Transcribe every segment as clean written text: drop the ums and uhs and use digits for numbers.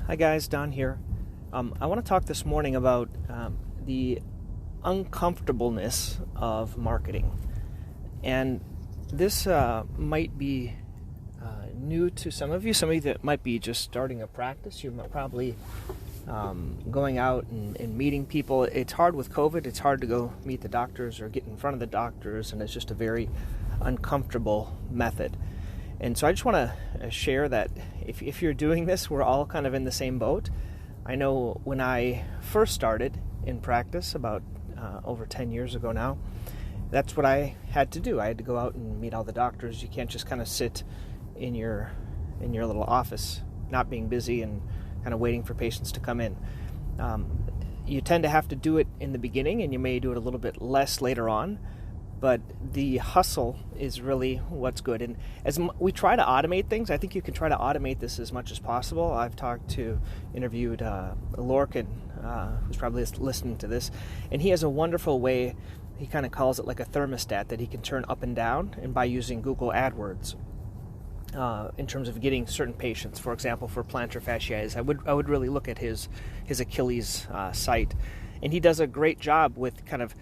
Hi guys, Don here. I want to talk this morning about the uncomfortableness of marketing. And this might be new to some of you that might be just starting a practice. You're probably going out and meeting people. It's hard with COVID. It's hard to go meet the doctors or get in front of the doctors, and it's just a very uncomfortable method. And so I just want to share that if you're doing this, we're all kind of in the same boat. I know when I first started in practice about over 10 years ago now, that's what I had to do. I had to go out and meet all the doctors. You can't just kind of sit in your little office, not being busy and kind of waiting for patients to come in. You tend to have to do it in the beginning, and you may do it a little bit less later on. But the hustle is really what's good. And as we try to automate things, I think you can try to automate this as much as possible. I've interviewed Lorcan, who's probably listening to this, and he has a wonderful way. He kind of calls it like a thermostat that he can turn up and down, and by using Google AdWords in terms of getting certain patients. For example, for plantar fasciitis, I would really look at his Achilles site, and he does a great job with kind of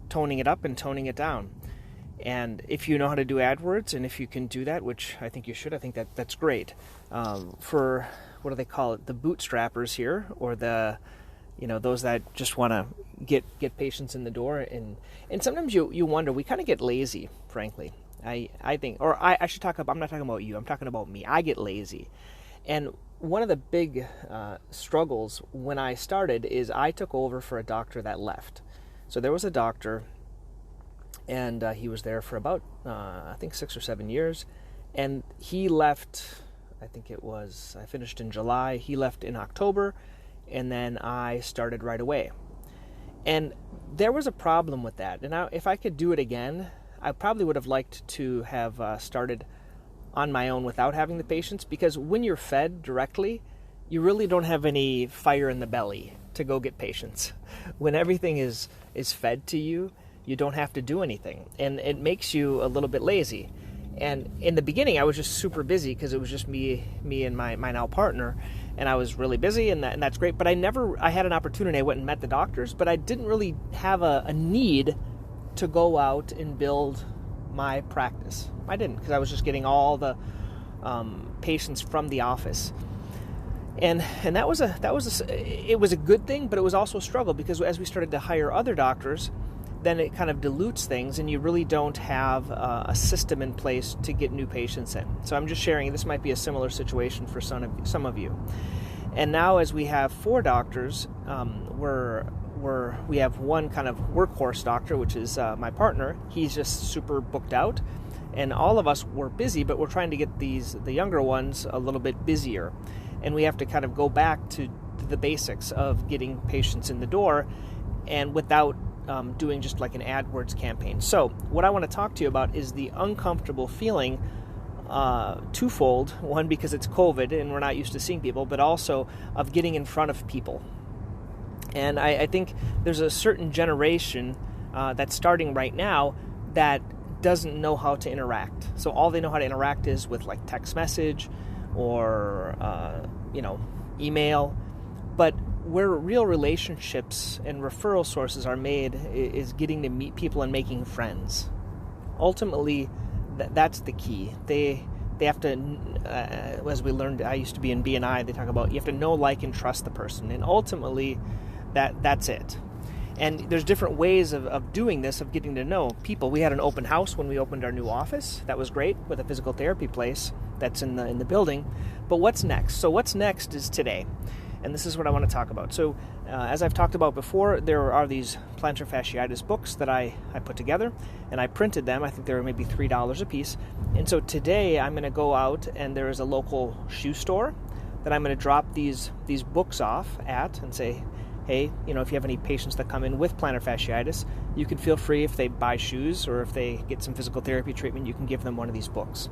toning it up and toning it down. And if you know how to do AdWords, and if you can do that, which I think you should, I think that's great. For, what do they call it, the bootstrappers here, or the, those that just want to get patients in the door. And sometimes you wonder, we kind of get lazy, frankly. I think, or I should talk about, I'm not talking about you, I'm talking about me. I get lazy. And one of the big struggles when I started is I took over for a doctor that left. So there was a doctor, and he was there for about, I think 6 or 7 years, and he left, I finished in July, he left in October, and then I started right away. And there was a problem with that, and if I could do it again, I probably would have liked to have started on my own without having the patients, because when you're fed directly, you really don't have any fire in the belly to go get patients. When everything is fed to you, you don't have to do anything, and it makes you a little bit lazy. And in the beginning, I was just super busy because it was just me and my now partner, and I was really busy, and that's great. But I had an opportunity. I went and met the doctors, but I didn't really have a need to go out and build my practice. I didn't, because I was just getting all the patients from the office. And it was a good thing, but it was also a struggle, because as we started to hire other doctors, then it kind of dilutes things, and you really don't have a system in place to get new patients in. So I'm just sharing, this might be a similar situation for some of you. And now, as we have 4 doctors, we have one kind of workhorse doctor, which is my partner. He's just super booked out, and all of us were busy, but we're trying to get the younger ones a little bit busier. And we have to kind of go back to the basics of getting patients in the door, and without doing just like an AdWords campaign. So what I want to talk to you about is the uncomfortable feeling, twofold. One, because it's COVID and we're not used to seeing people, but also of getting in front of people. And I think there's a certain generation that's starting right now that doesn't know how to interact. So all they know how to interact is with like text message or email. But where real relationships and referral sources are made is getting to meet people and making friends. Ultimately, that's the key. They have to, as we learned, I used to be in B&I, they talk about you have to know, like, and trust the person. And ultimately, that's it. And there's different ways of doing this, of getting to know people. We had an open house when we opened our new office. That was great, with a physical therapy place that's in the building. But what's next? So what's next is today. And this is what I want to talk about. So as I've talked about before, there are these plantar fasciitis books that I put together, and I printed them. I think they were maybe $3 a piece. And so today I'm going to go out, and there is a local shoe store that I'm going to drop these books off at and say, hey, if you have any patients that come in with plantar fasciitis, you can feel free, if they buy shoes or if they get some physical therapy treatment, you can give them one of these books.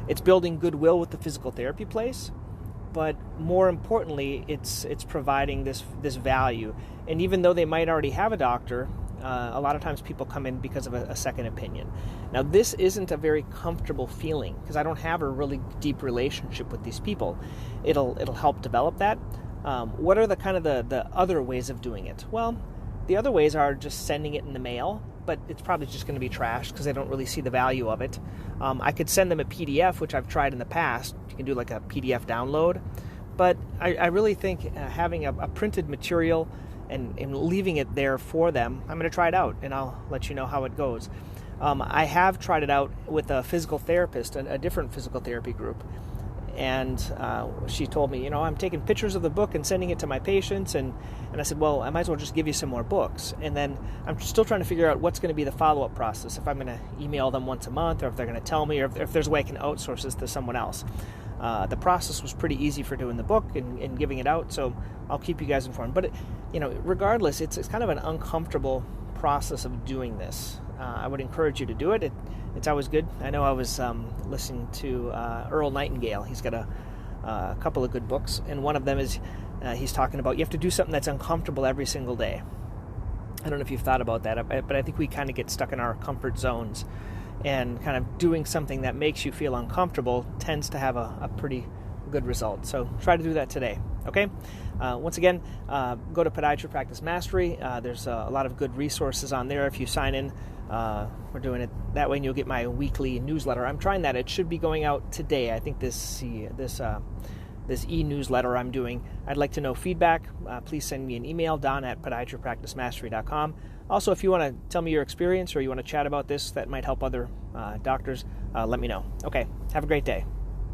It's building goodwill with the physical therapy place, but more importantly, it's providing this value. And even though they might already have a doctor, A lot of times people come in because of a second opinion. Now, this isn't a very comfortable feeling because I don't have a really deep relationship with these people. It'll help develop that. What are the other ways of doing it? Well, the other ways are just sending it in the mail, but it's probably just going to be trashed because they don't really see the value of it. I could send them a PDF, which I've tried in the past. You can do like a PDF download. But I really think having a printed material and leaving it there for them, I'm going to try it out, and I'll let you know how it goes. I have tried it out with a physical therapist, a different physical therapy group. And she told me, I'm taking pictures of the book and sending it to my patients. And I said, well, I might as well just give you some more books. And then I'm still trying to figure out what's going to be the follow-up process, if I'm going to email them once a month, or if they're going to tell me, or if there's a way I can outsource this to someone else. The process was pretty easy for doing the book and giving it out, so I'll keep you guys informed. But, regardless, it's kind of an uncomfortable process of doing this. I would encourage you to do it. It's always good. I know I was listening to Earl Nightingale. He's got a couple of good books, and one of them is he's talking about you have to do something that's uncomfortable every single day. I don't know if you've thought about that, but I think we kind of get stuck in our comfort zones, and kind of doing something that makes you feel uncomfortable tends to have a pretty good result. So try to do that today, okay? Once again, go to Podiatry Practice Mastery. There's a lot of good resources on there. If you sign in, we're doing it that way, and you'll get my weekly newsletter. I'm trying that. It should be going out today. I think this e-newsletter I'm doing. I'd like to know feedback. Please send me an email, don@podiatrypracticemastery.com. Also, if you want to tell me your experience or you want to chat about this that might help other doctors, let me know. Okay, have a great day.